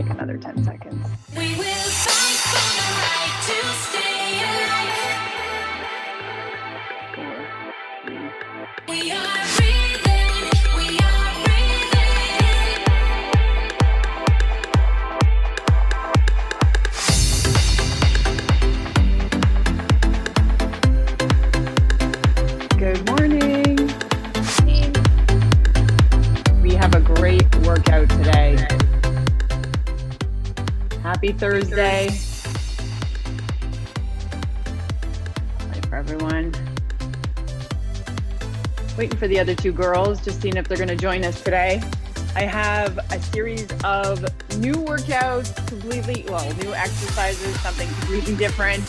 like another 10 seconds. We will fight for the right to stay alive. 4, 3. We are breathing. We are breathing. Good morning. We have a great workout today. Happy Thursday. Hi for everyone. Waiting for the other two girls, just seeing if they're going to join us today. I have a series of new workouts, new exercises, something completely different.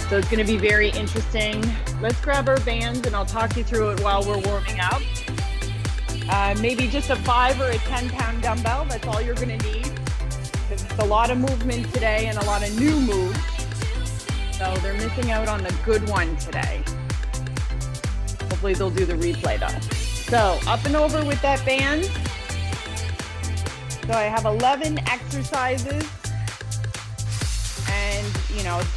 So it's going to be very interesting. Let's grab our bands and I'll talk you through it while we're warming up. Maybe just a 5 or a 10-pound dumbbell. That's all you're going to need. It's a lot of movement today and a lot of new moves. So they're missing out on the good one today. Hopefully they'll do the replay though. So up and over with that band. So I have 11 exercises and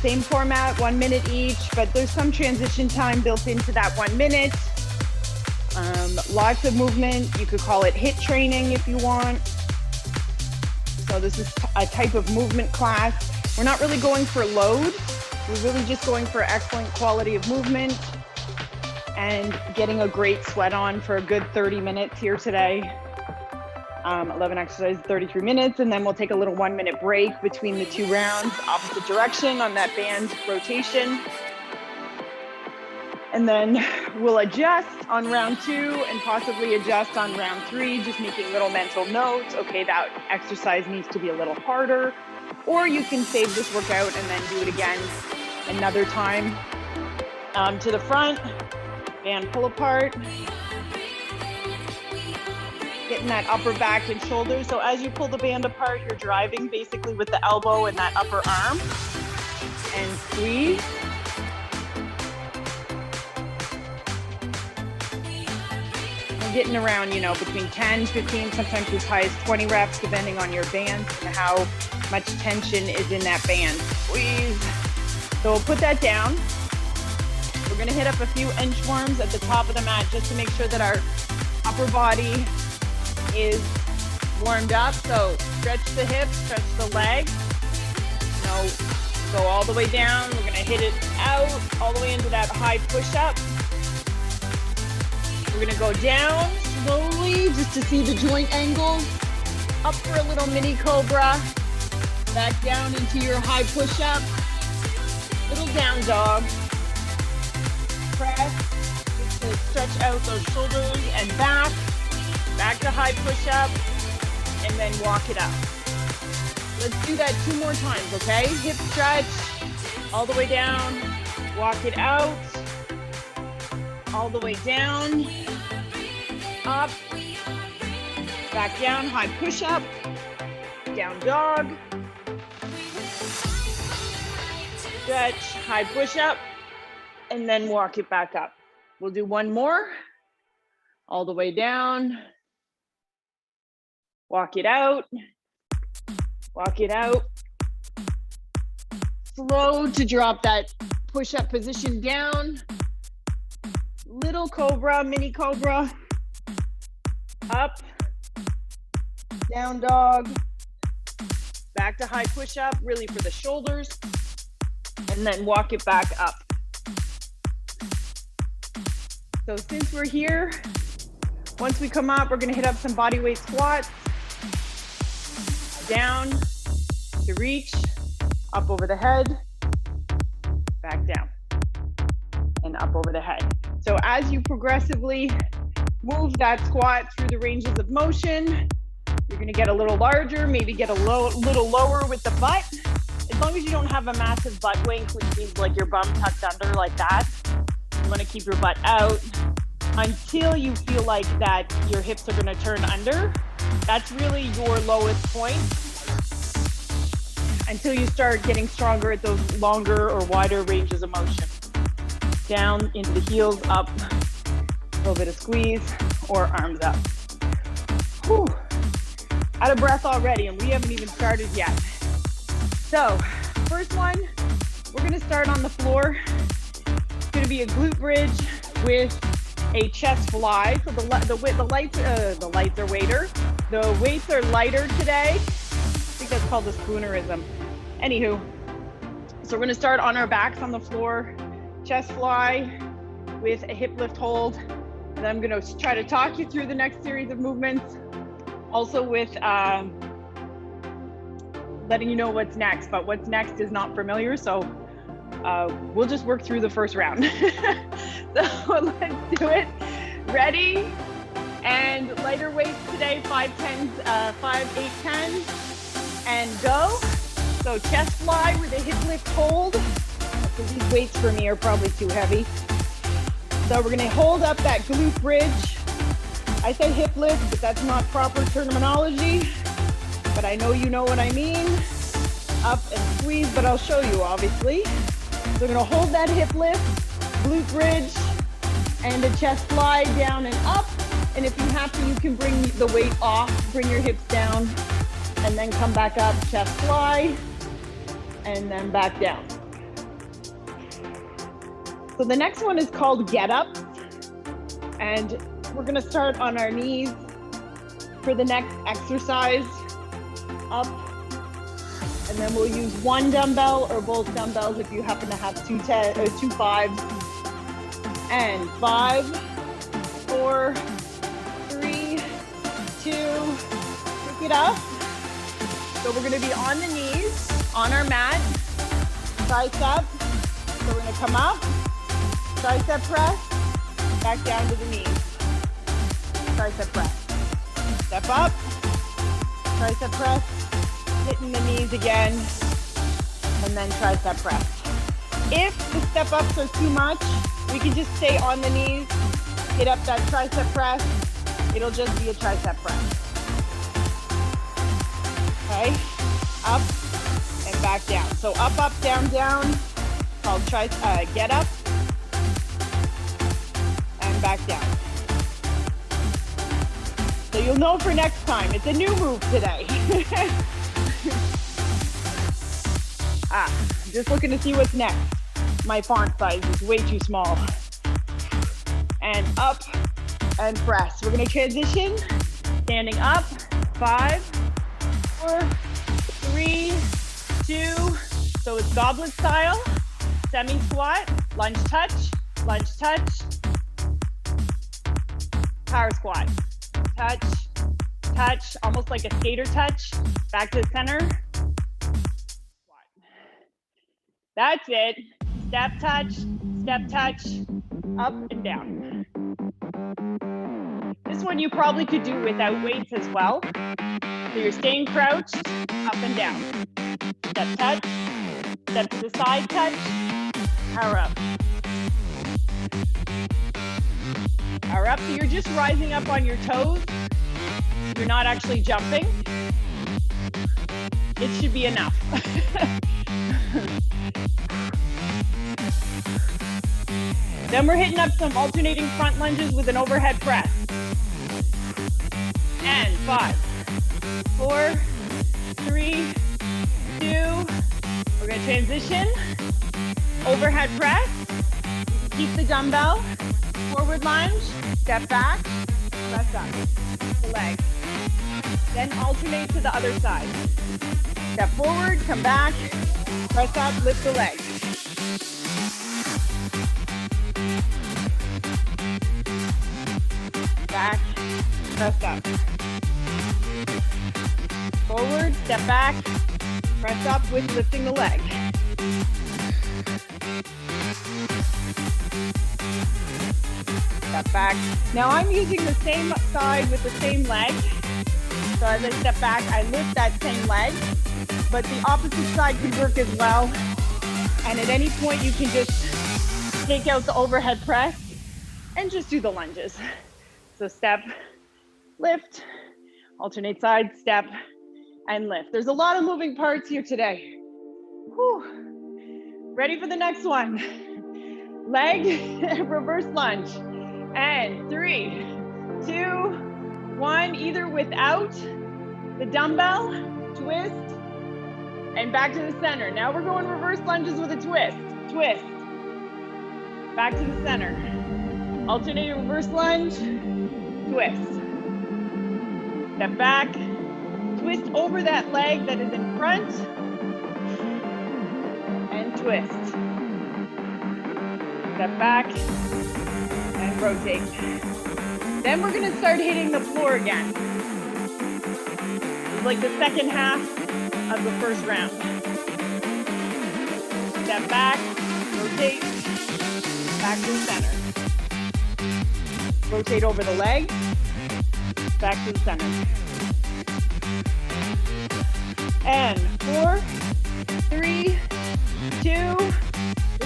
same format, 1 minute each, but there's some transition time built into that 1 minute. Lots of movement. You could call it HIIT training if you want. So this is a type of movement class. We're not really going for load. We're really just going for excellent quality of movement and getting a great sweat on for a good 30 minutes here today. 11 exercises, 33 minutes, and then we'll take a little 1 minute break between the 2 rounds, opposite direction on that band rotation. And then we'll adjust on round 2 and possibly adjust on round 3, just making little mental notes. Okay, that exercise needs to be a little harder, or you can save this workout and then do it again another time. To the front, band pull apart. Getting that upper back and shoulders. So as you pull the band apart, you're driving basically with the elbow and that upper arm. And squeeze. We're getting around, between 10, 15, sometimes as high as 20 reps, depending on your band and how much tension is in that band. Squeeze. So we'll put that down. We're gonna hit up a few inchworms at the top of the mat just to make sure that our upper body is warmed up. So stretch the hips, stretch the legs. Go all the way down. We're gonna hit it out all the way into that high push-up. We're gonna go down slowly just to see the joint angles. Up for a little mini cobra. Back down into your high push-up. Little down dog. Press just to stretch out those shoulders and back. Back to high push-up, and then walk it up. Let's do that 2 more times, okay? Hip stretch, all the way down, walk it out, all the way down, up, back down, high push-up, down dog, stretch, high push-up, and then walk it back up. We'll do 1 more, all the way down, walk it out, walk it out. Slow to drop that push-up position down. Little cobra, mini cobra. Up, down dog. Back to high push-up, really for the shoulders. And then walk it back up. So since we're here, once we come up, we're gonna hit up some body weight squats. Down to reach, up over the head, back down, and up over the head. So as you progressively move that squat through the ranges of motion, you're gonna get a little larger, maybe get a little lower with the butt. As long as you don't have a massive butt wink, which means like your bum tucked under like that, you wanna keep your butt out until you feel like that your hips are gonna turn under. That's really your lowest point until you start getting stronger at those longer or wider ranges of motion. Down into the heels, up, a little bit of squeeze, or arms up. Whew. Out of breath already, and we haven't even started yet. So first one, we're gonna start on the floor. It's gonna be a glute bridge with a chest fly. So the weights are lighter today. I think that's called a spoonerism. Anywho, so we're gonna start on our backs on the floor, chest fly with a hip lift hold. And I'm gonna try to talk you through the next series of movements, also with letting you know what's next, but what's next is not familiar, so we'll just work through the first round. So let's do it. Ready? And lighter weights today, 5, 10s, 5, 8, 10s, and go. So chest fly with a hip lift hold. So these weights for me are probably too heavy. So we're gonna hold up that glute bridge. I said hip lift, but that's not proper terminology, but I know you know what I mean. Up and squeeze, but I'll show you obviously. So we're gonna hold that hip lift, glute bridge, and a chest fly down and up. And if you have to, you can bring the weight off, bring your hips down, and then come back up, chest fly, and then back down. So the next one is called get up. And we're gonna start on our knees for the next exercise, up. And then we'll use one dumbbell or both dumbbells if you happen to have two 5s. And 5, 4, 3, 2, pick it up. So we're gonna be on the knees, on our mat, tricep. So we're gonna come up, tricep press, back down to the knees. Tricep press. Step up, tricep press, hitting the knees again, and then tricep press. If the step ups are too much, we can just stay on the knees, hit up that tricep press. It'll just be a tricep press. Okay, up and back down. So up, up, down, down, called get up, and back down. So you'll know for next time. It's a new move today. Just looking to see what's next. My font size is way too small. And up and press. We're gonna transition, standing up, 5, 4, 3, 2. So it's goblet style, semi-squat, lunge touch, power squat. Touch, touch, almost like a skater touch, back to the center. That's it. Step touch, up and down. This one you probably could do without weights as well. So you're staying crouched, up and down. Step touch, step to the side touch, power up. Power up, so you're just rising up on your toes. You're not actually jumping. It should be enough. Then we're hitting up some alternating front lunges with an overhead press. And 5, 4, 3, 2. We're gonna transition. Overhead press. Keep the dumbbell. Forward lunge. Step back. Press up. The leg. Then alternate to the other side. Step forward, come back, press up, lift the leg. Back, press up. Forward, step back, press up with lifting the leg. Step back. Now I'm using the same side with the same leg. So as I step back, I lift that same leg, but the opposite side can work as well. And at any point, you can just take out the overhead press and just do the lunges. So step, lift, alternate side, step, and lift. There's a lot of moving parts here today. Whew. Ready for the next one. Leg, reverse lunge. And 3, 2, 1, either without the dumbbell, twist, and back to the center. Now we're going reverse lunges with a twist. Twist, back to the center. Alternating reverse lunge, twist. Step back, twist over that leg that is in front, and twist. Step back, and rotate. Then we're gonna start hitting the floor again. It's like the second half of the first round. Step back, rotate, back to the center. Rotate over the leg, back to the center. And 4, 3, 2,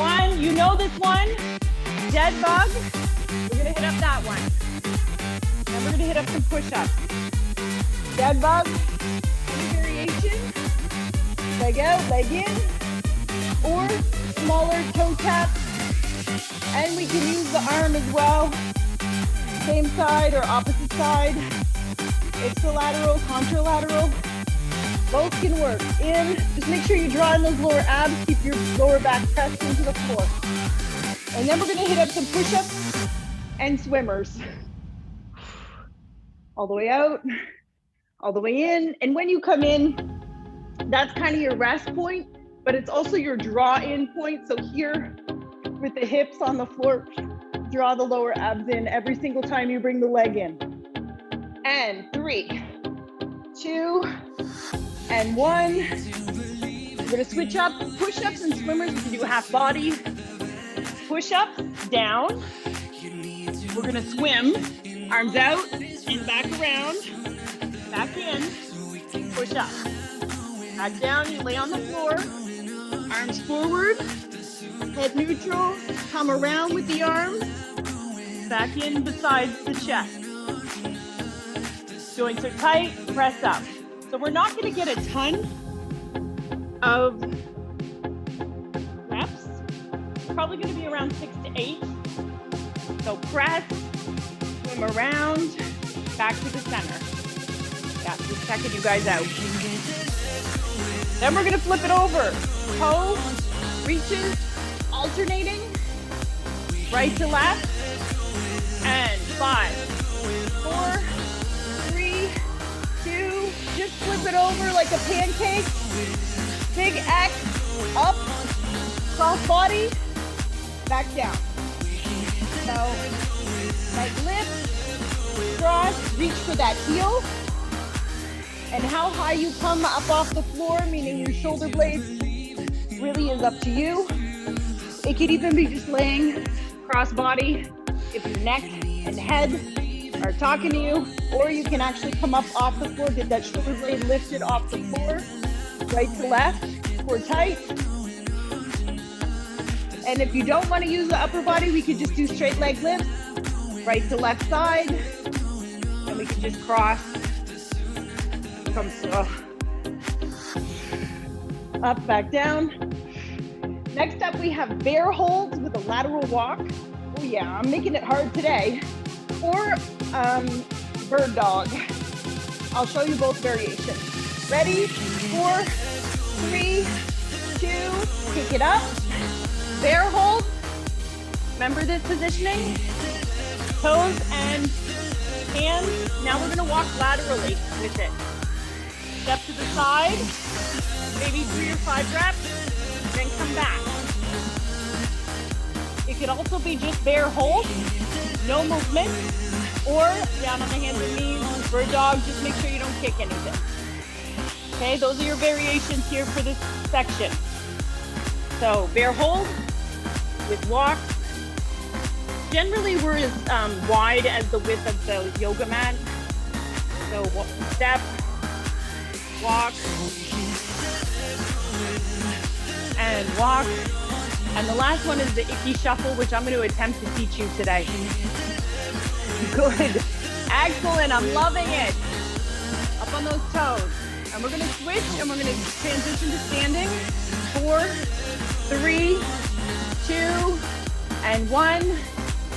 1. You know this one. Dead bug. We're gonna hit up that one. And we're gonna hit up some push-ups. Dead bug. Any variation. Leg out, leg in. Or smaller toe taps. And we can use the arm as well. Same side or opposite side. Ipsilateral, contralateral. Both can work. In, just make sure you draw in those lower abs, keep your lower back pressed into the floor. And then we're gonna hit up some push-ups and swimmers. All the way out, all the way in. And when you come in, that's kind of your rest point, but it's also your draw-in point. So here, with the hips on the floor, draw the lower abs in every single time you bring the leg in. And 3, 2, and 1. We're gonna switch up push-ups and swimmers. We can do half body. Push-ups, down. We're gonna swim, arms out and back around, back in, push up. Back down, you lay on the floor, arms forward, head neutral, come around with the arms, back in besides the chest. Joints are tight, press up. So we're not gonna get a ton of reps. It's probably gonna be around 6 to 8. So press, swim around, back to the center. Yeah, just checking you guys out. Then we're gonna flip it over. Toe, reaches, alternating, right to left, and 5, 4, 3, 2, just flip it over like a pancake. Big X, up, cross body, back down. So, like lift, cross, reach for that heel. And how high you come up off the floor, meaning your shoulder blades, really is up to you. It could even be just laying cross body if your neck and head are talking to you, or you can actually come up off the floor, get that shoulder blade lifted off the floor, right to left, core tight. And if you don't want to use the upper body, we could just do straight leg lifts, right to left side, and we could just cross, come up, back down. Next up, we have bear holds with a lateral walk. Oh yeah, I'm making it hard today. Or bird dog. I'll show you both variations. Ready? 4, 3, 2, kick it up. Bear hold. Remember this positioning? Toes and hands. Now we're gonna walk laterally with it. Step to the side, maybe 3 or 5 reps, then come back. It could also be just bear hold, no movement, or down on the hands and knees, bird dog, just make sure you don't kick anything. Okay, those are your variations here for this section. So bear hold with walk. Generally, we're as wide as the width of the yoga mat. So step, walk, and walk. And the last one is the icky shuffle, which I'm going to attempt to teach you today. Good. Excellent. I'm loving it. Up on those toes. And we're going to switch and we're going to transition to standing. 4, 3, 2, and 1.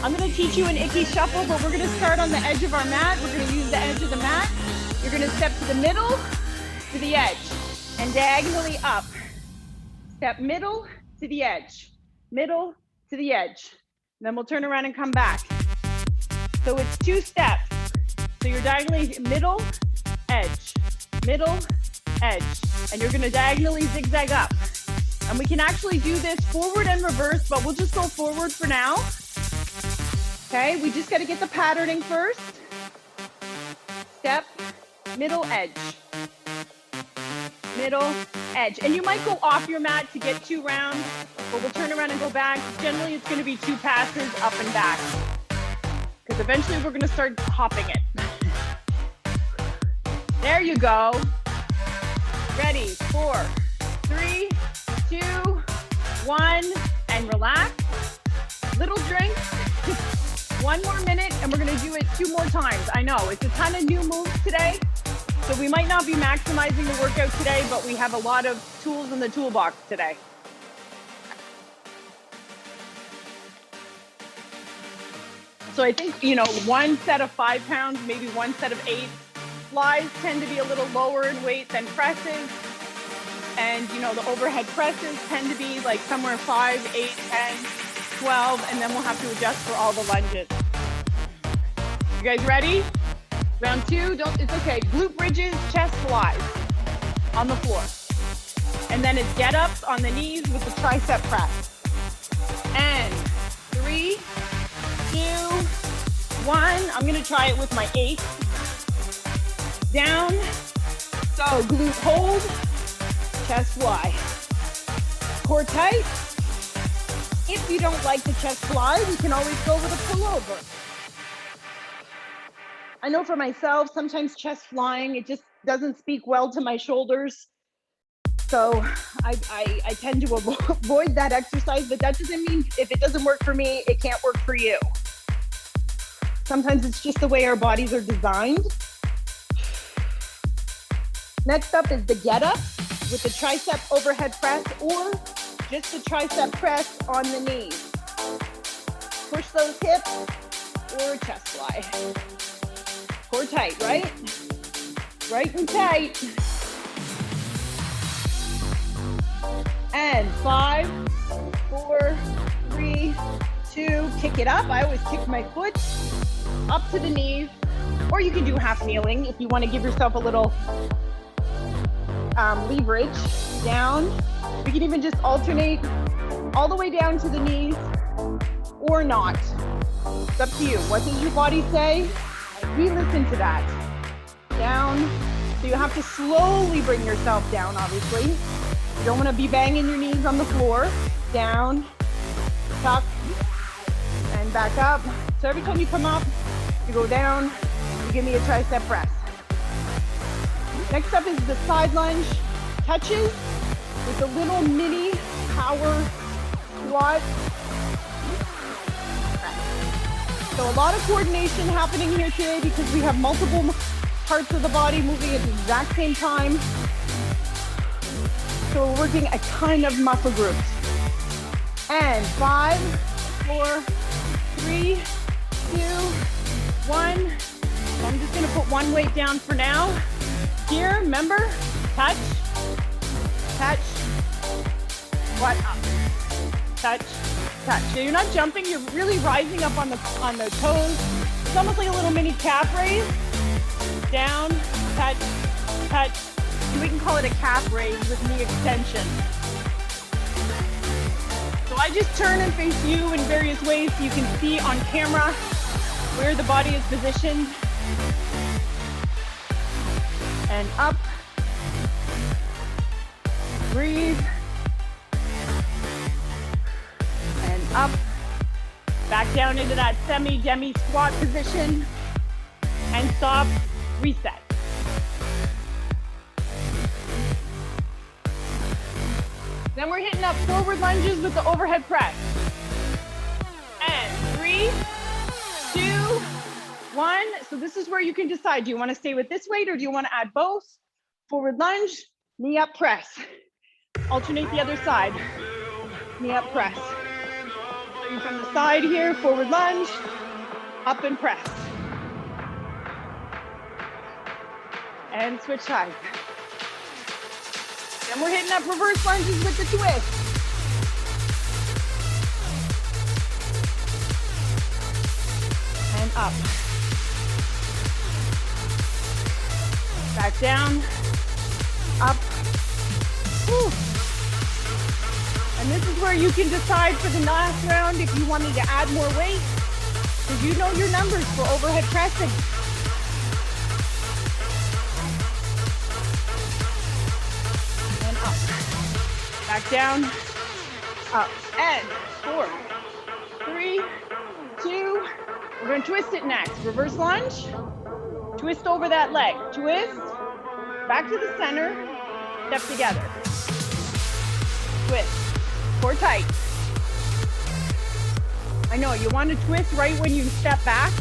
I'm going to teach you an icky shuffle, but we're going to start on the edge of our mat. We're going to use the edge of the mat. You're gonna step to the middle, to the edge, and diagonally up. Step middle to the edge, middle to the edge. And then we'll turn around and come back. So it's 2 steps. So you're diagonally middle, edge, middle, edge. And you're gonna diagonally zigzag up. And we can actually do this forward and reverse, but we'll just go forward for now. Okay, we just gotta get the patterning first. Step, middle, edge. Middle, edge. And you might go off your mat to get 2 rounds, but we'll turn around and go back. Generally, it's gonna be 2 passes up and back. Because eventually we're gonna start hopping it. There you go. Ready, 4, 3, 2, 1, and relax. Little drink. 1 more minute, and we're gonna do it 2 more times. I know, it's a ton of new moves today, so we might not be maximizing the workout today, but we have a lot of tools in the toolbox today. So I think, 1 set of 5 pounds, maybe 1 set of 8. Flies tend to be a little lower in weight than presses. And, the overhead presses tend to be like somewhere 5, 8, 10, 12, and then we'll have to adjust for all the lunges. You guys ready? Round 2, it's okay. Glute bridges, chest flies on the floor. And then it's get ups on the knees with the tricep press. And 3, 2, 1. I'm gonna try it with my 8. Down. So glute hold, chest fly. Core tight. If you don't like the chest fly, we can always go with a pullover. I know for myself, sometimes chest flying, it just doesn't speak well to my shoulders. So I tend to avoid that exercise, but that doesn't mean if it doesn't work for me, it can't work for you. Sometimes it's just the way our bodies are designed. Next up is the get up with the tricep overhead press or just the tricep press on the knees. Push those hips or chest fly. Core tight, right? Right and tight. And 5, 4, 3, 2, kick it up. I always kick my foot up to the knees, or you can do half kneeling if you want to give yourself a little leverage. Down. We can even just alternate all the way down to the knees or not. It's up to you. What does your body say? We listen to that. Down. So you have to slowly bring yourself down, obviously. You don't want to be banging your knees on the floor. Down, tuck, and back up. So every time you come up, you go down, you give me a tricep press. Next up is the side lunge touches with the little mini power squat. So a lot of coordination happening here today because we have multiple parts of the body moving at the exact same time. So we're working a ton of muscle groups. And 5, 4, 3, 2, 1. So I'm just gonna put one weight down for now. Here, remember, touch, touch, squat up, touch, touch. So you're not jumping, you're really rising up on the toes. It's almost like a little mini calf raise. Down, touch, touch. And we can call it a calf raise with knee extension. So I just turn and face you in various ways so you can see on camera where the body is positioned. And up. Breathe. And up. Back down into that semi-demi squat position. And stop. Reset. Then we're hitting up forward lunges with the overhead press. And 3, 2, 1. So this is where you can decide, do you want to stay with this weight or do you want to add both? Forward lunge, knee up press. Alternate the other side. Knee up press. Starting from the side here, forward lunge, up and press. And switch sides. Then we're hitting up reverse lunges with the twist. And up. Back down. Up. Whew. And this is where you can decide for the last round if you wanted to add more weight, because you know your numbers for overhead pressing. And up. Back down. Up. And 4, 3, 2. We're going to twist it next. Reverse lunge. Twist over that leg. Twist. Back to the center. Step together. Twist. Core tight. I know, you want to twist right when you step back.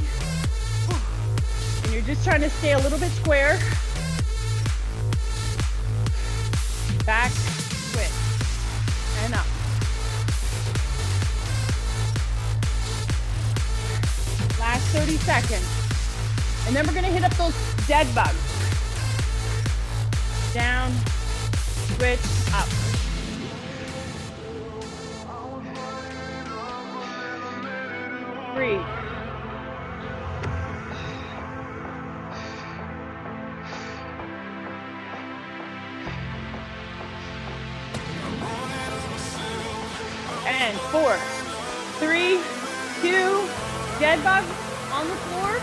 And you're just trying to stay a little bit square. Back, twist, and up. Last 30 seconds. And then we're gonna hit up those dead bugs. Down, switch, up. Breathe. And 4, 3, 2, dead bug on the floor.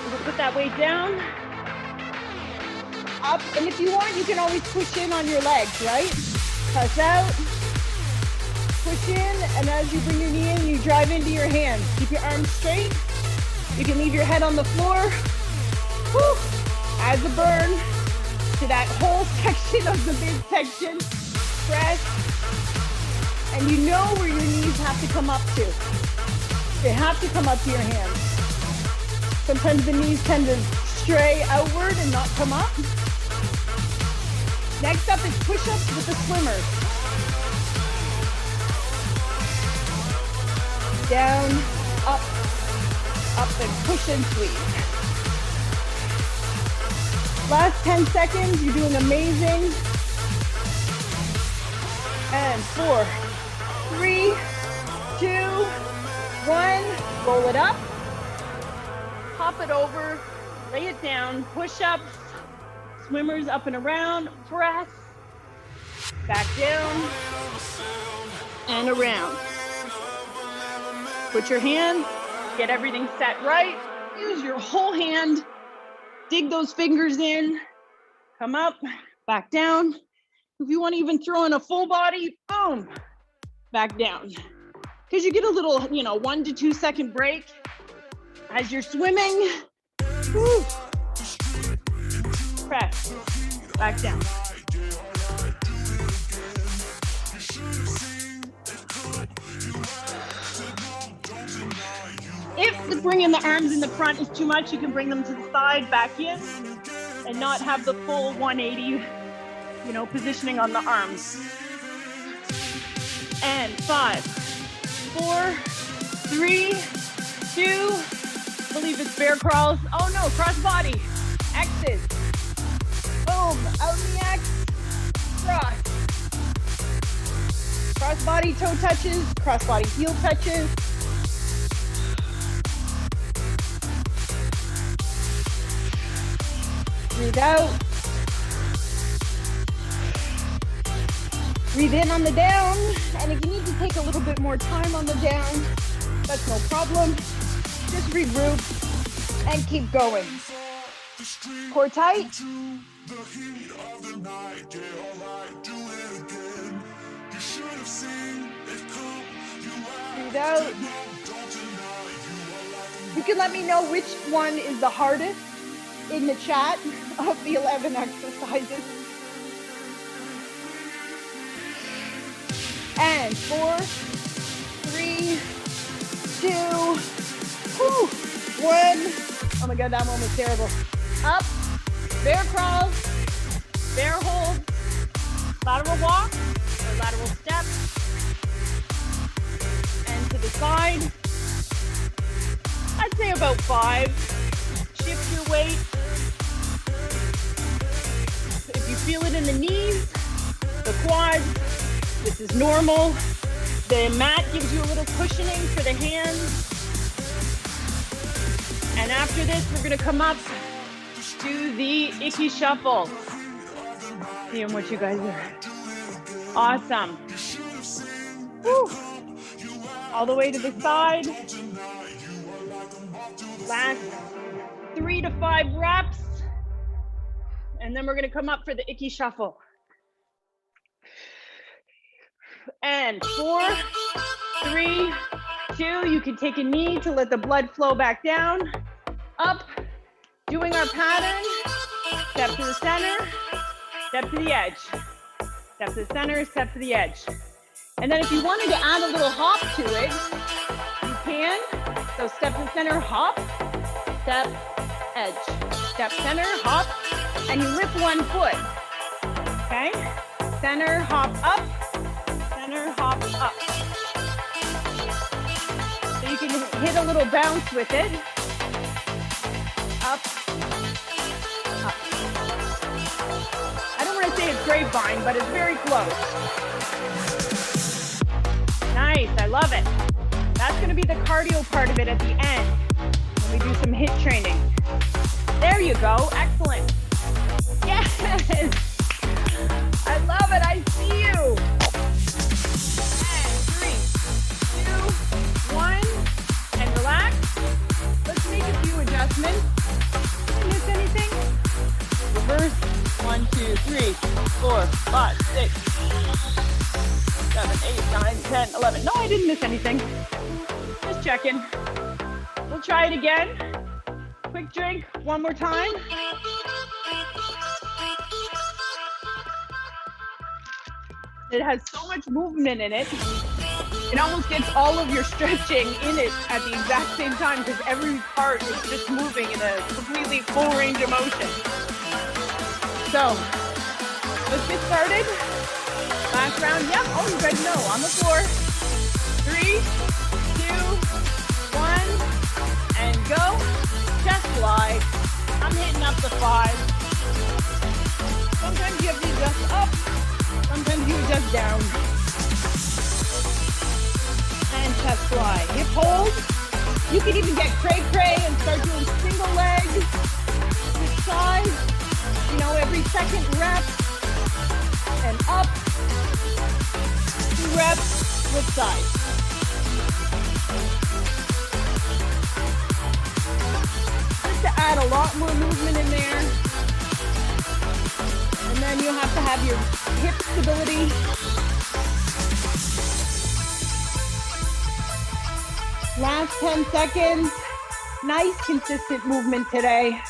We'll put that weight down. Up, and if you want, you can always push in on your legs, right? Press out. Push in, and as you bring your knee in, you drive into your hands. Keep your arms straight. You can leave your head on the floor. Woo. Adds a burn to that whole section of the midsection. Press. And you know where your knees have to come up to. They have to come up to your hands. Sometimes the knees tend to stray outward and not come up. Next up is push-ups with the swimmers. Down, up, and push and squeeze. Last 10 seconds, you're doing amazing. And 4, 3, 2, 1, roll it up, pop it over, lay it down, push-ups, swimmers up and around, press, back down, and around. Put your hands, get everything set right, use your whole hand, dig those fingers in, come up, back down. If you want to even throw in a full body, boom, back down. Because you get a little, 1 to 2 second break as you're swimming. Woo. Press, back down. If bringing the arms in the front is too much, you can bring them to the side, back in, and not have the full 180, positioning on the arms. And 5, 4, 3, 2, I believe it's bear crawls. Oh no, cross body. X's. Boom, out in the X, cross. Cross body toe touches, cross body heel touches. Breathe out. Breathe in on the down. And if you need to take a little bit more time on the down, that's no problem. Just regroup and keep going. Core tight. Breathe out. You can let me know which one is the hardest in the chat of the 11 exercises. And 4, 3, 2, 1. Oh my God, that one was terrible. Up, bear crawls, bear holds, lateral walk or lateral step, and to the side. I'd say about 5. Shift your weight. feel it in the knees, the quads. This is normal. The mat gives you a little cushioning for the hands. And after this, we're gonna come up to the icky shuffle. Seeing what you guys are. Awesome. Woo. All the way to the side. Last 3 to 5 reps. And then we're gonna come up for the icky shuffle. And 4, 3, 2, you can take a knee to let the blood flow back down. Up, doing our pattern. Step to the center, step to the edge. Step to the center, step to the edge. And then if you wanted to add a little hop to it, you can. So step to the center, hop, step, edge. Step, center, hop, and you lift one foot. Okay? Center, hop, up. Center, hop, up. So you can hit a little bounce with it. Up, up. I don't want to say it's grapevine, but it's very close. Nice, I love it. That's going to be the cardio part of it at the end when we do some HIIT training. There you go, excellent. Yes, I love it, I see you. And 3, 2, 1, and relax. Let's make a few adjustments. Did I miss anything? Reverse. 1, 2, 3, 4, 5, 6, 7, 8, 9, 10, 11. No, I didn't miss anything. Just checking. We'll try it again. Quick drink, one more time. It has so much movement in it. It almost gets all of your stretching in it at the exact same time because every part is just moving in a completely full range of motion. So, let's get started. Last round, yep. Oh, you guys know, on the floor. 3, 2, 1, and go. Chest fly. I'm hitting up the 5. Sometimes you have to adjust up. Sometimes you adjust down. And chest fly. Hip hold. You can even get cray-cray and start doing single leg. Switch sides. You know, every second rep. And up. 2 reps. Switch sides. Just to add a lot more movement in there. And then you have to have your hip stability. Last 10 seconds. Nice consistent movement today.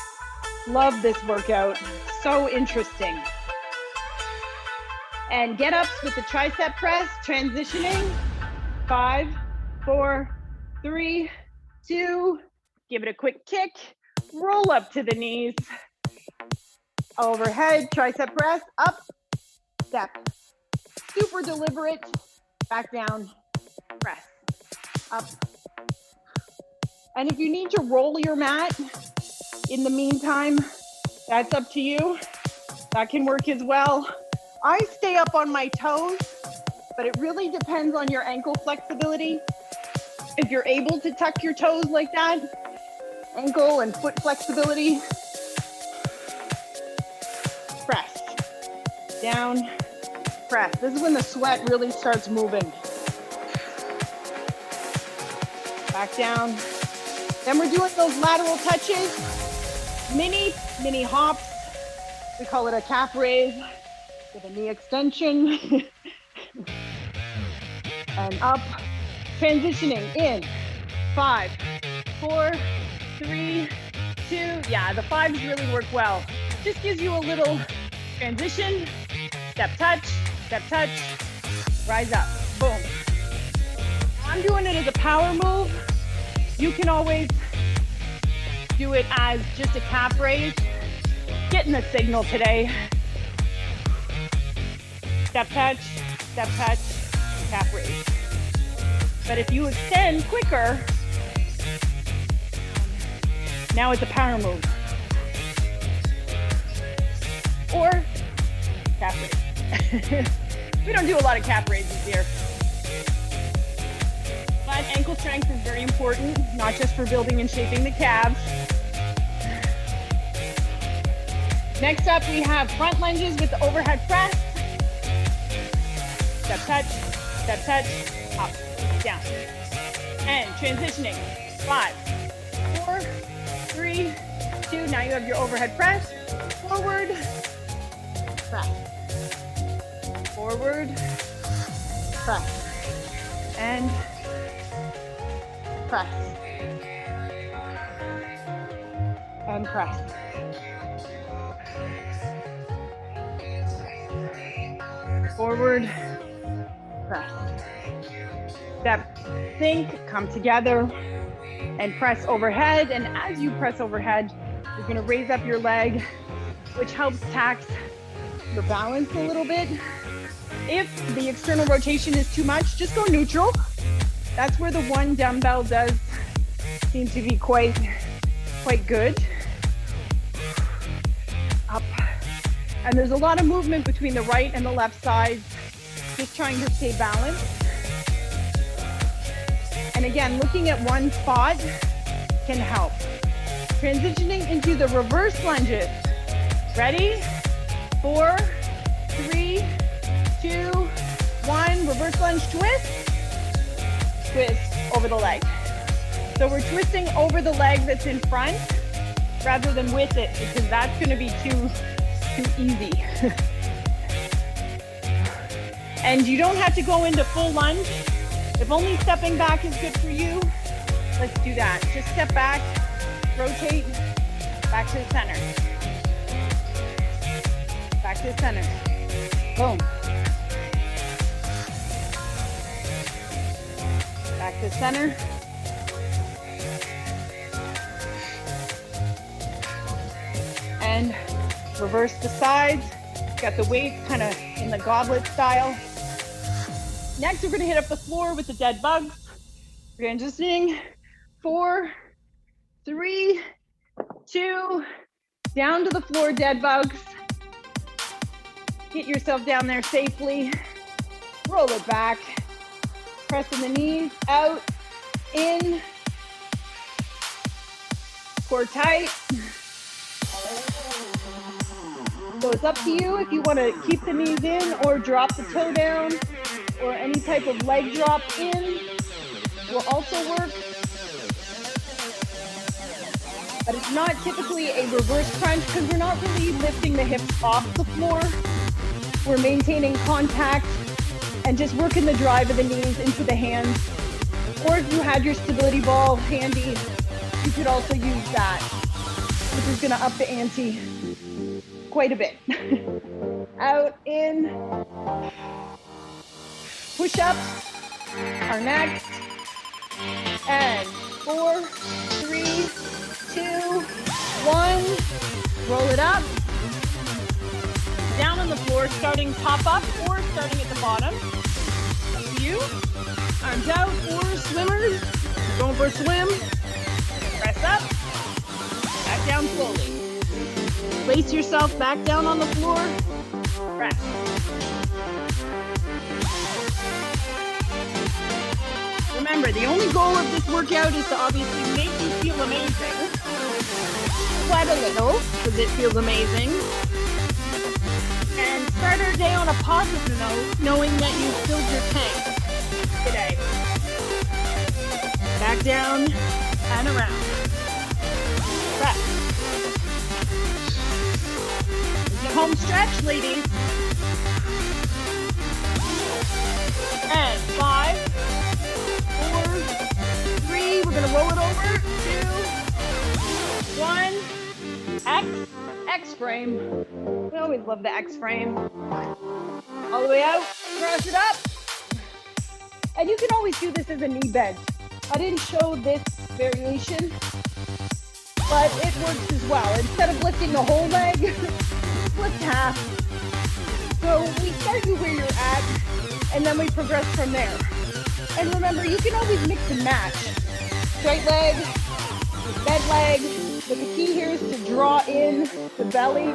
Love this workout. So interesting. And get ups with the tricep press, transitioning. 5, 4, 3, 2. Give it a quick kick. Roll up to the knees. Overhead, tricep press, up, step. Super deliberate, back down, press, up. And if you need to roll your mat in the meantime, that's up to you. That can work as well. I stay up on my toes, but it really depends on your ankle flexibility. If you're able to tuck your toes like that, ankle and foot flexibility, press, down, press. This is when the sweat really starts moving. Back down. Then we're doing those lateral touches, mini hops. We call it a calf raise with a knee extension. And up, transitioning in 5, 4, 3, 2. Yeah, the 5s really work well. Just gives you a little transition, step touch, rise up, boom. I'm doing it as a power move. You can always do it as just a calf raise. Getting the signal today. Step touch, calf raise. But if you extend quicker, now it's a power move. Or calf raise. We don't do a lot of calf raises here. But ankle strength is very important, not just for building and shaping the calves. Next up, we have front lunges with the overhead press. Step touch, up, down. And transitioning, 5, 4, 3, 2. Now you have your overhead press. Forward, press. Forward, press. And press. And press. Forward, press. Step, think, come together, and press overhead. And as you press overhead, you're gonna raise up your leg, which helps tax your balance a little bit. If the external rotation is too much, just go neutral. That's where the one dumbbell does seem to be quite good. Up. And there's a lot of movement between the right and the left sides, just trying to stay balanced. And again, looking at one spot can help. Transitioning into the reverse lunges. Ready? 4, 3, 2, 1. Reverse lunge twist. Twist over the leg. So we're twisting over the leg that's in front rather than with it, because that's going to be too easy. And you don't have to go into full lunge. If only stepping back is good for you, let's do that. Just step back, rotate, back to the center. Back to the center. Boom. Back to the center. And reverse the sides. Got the weights kind of in the goblet style. Next, we're going to hit up the floor with the dead bugs. We're transitioning. 4, 3, 2, down to the floor, dead bugs. Get yourself down there safely. Roll it back. Pressing the knees out, in. Core tight. So it's up to you if you want to keep the knees in or drop the toe down, or any type of leg drop in will also work. But it's not typically a reverse crunch because we're not really lifting the hips off the floor. We're maintaining contact and just working the drive of the knees into the hands. Or if you had your stability ball handy, you could also use that, which is gonna up the ante quite a bit. Out, in. Push-ups are next. And 4, 3, 2, 1. Roll it up. Down on the floor, starting top up or starting at the bottom. Up to you. Arms out, or swimmers. Going for a swim. Press up. Back down slowly. Place yourself back down on the floor. Press. Remember, the only goal of this workout is to obviously make you feel amazing. Sweat a little, because it feels amazing. And start our day on a positive note, knowing that you filled your tank today. Back down and around. Press. Home stretch, ladies. And 5, 4, 3. We're gonna roll it over. 2, 1. X frame. We always love the X frame. All the way out. Cross it up. And you can always do this as a knee bend. I didn't show this variation, but it works as well. Instead of lifting the whole leg, lift half. So we start you where you're at, and then we progress from there. And remember, you can always mix and match. Straight leg, bent leg, But the key here is to draw in the belly.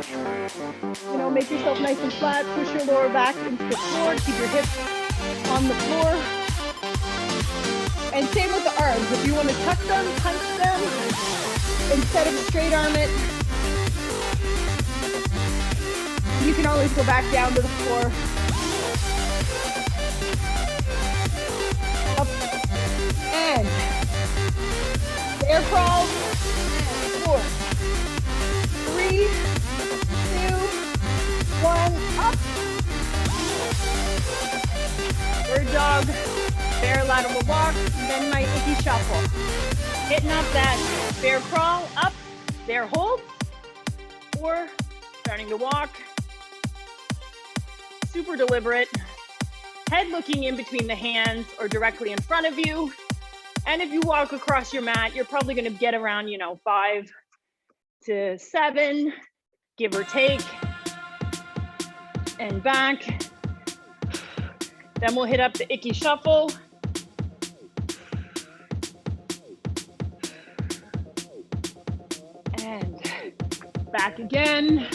You know, make yourself nice and flat. Push your lower back into the floor. Keep your hips on the floor. And same with the arms. If you want to tuck them, punch them, instead of straight arm it, you can always go back down to the floor. Up and air crawl. 4, 3, 2, 1, up. Bird dog, bear lateral walk, then my icky shuffle. Hitting up that bear crawl, up, bear hold, or starting to walk. Super deliberate. Head looking in between the hands or directly in front of you. And if you walk across your mat, you're probably going to get around, 5 to 7, give or take, and back. Then we'll hit up the icky shuffle. And back again.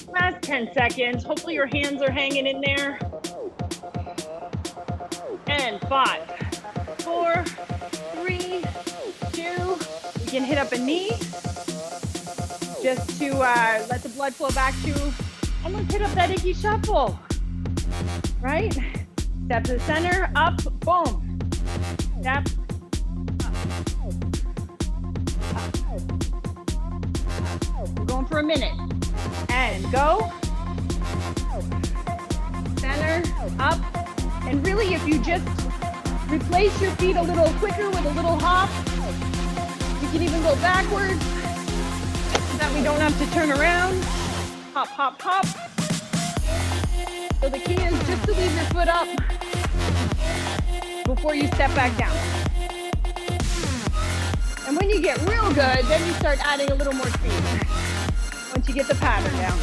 Last 10 seconds. Hopefully your hands are hanging in there. And 5, 4, 3, 2. We can hit up a knee just to let the blood flow back to, and let's hit up that icky shuffle, right? Step to the center, up, boom. Step, up. We're going for a minute. And go. Center, up. And really, if you just replace your feet a little quicker with a little hop, you can even go backwards so that we don't have to turn around. Hop, hop, hop. So the key is just to leave your foot up before you step back down. And when you get real good, then you start adding a little more speed once you get the pattern down.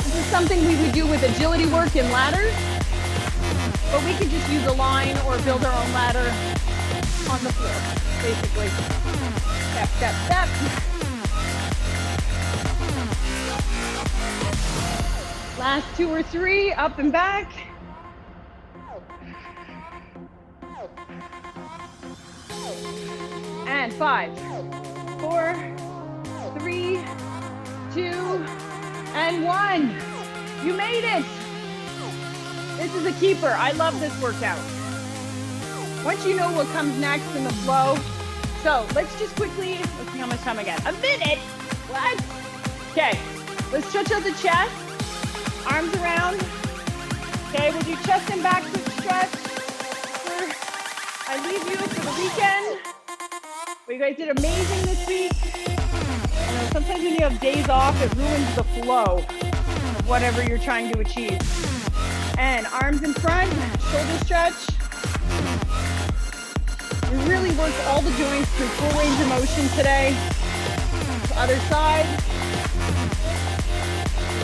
This is something we would do with agility work in ladders, but we could just use a line or build our own ladder on the floor, basically. Step, step, step. Last 2 or 3, up and back. And 5, 4, 3, 2, and 1. You made it. This is a keeper. I love this workout. Once you know what comes next in the flow. So let's just quickly, let's see how much time I got. A minute? What? Okay, let's stretch out the chest. Arms around. Okay, we'll do chest and back quick stretch. I leave you for the weekend. But you guys did amazing this week. You know, sometimes when you have days off, it ruins the flow of whatever you're trying to achieve. And arms in front, shoulder stretch. We really worked all the joints through full range of motion today. The other side.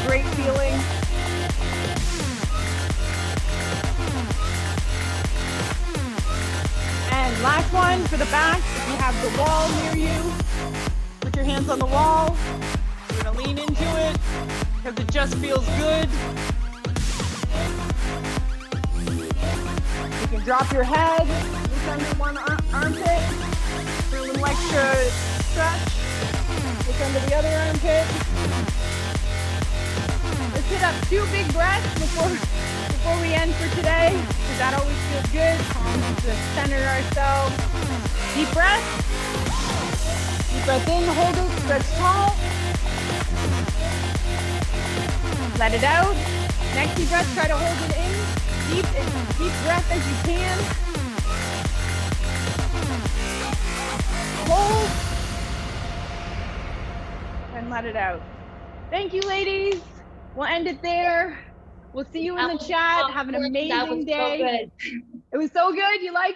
Great feeling. And last one for the back. If you have the wall near you, put your hands on the wall. You're gonna lean into it because it just feels good. You can drop your head, look under one armpit for a little extra stretch. Look under the other armpit. Let's hit up 2 big breaths before we end for today, because that always feels good. To center ourselves. Deep breath. Deep breath in, hold it, stretch tall. Let it out. Next deep breath, try to hold it in. Deep breath as you can. Hold. And let it out. Thank you, ladies. We'll end it there. We'll see you in the chat. Have an amazing day. It was so good. You liked it?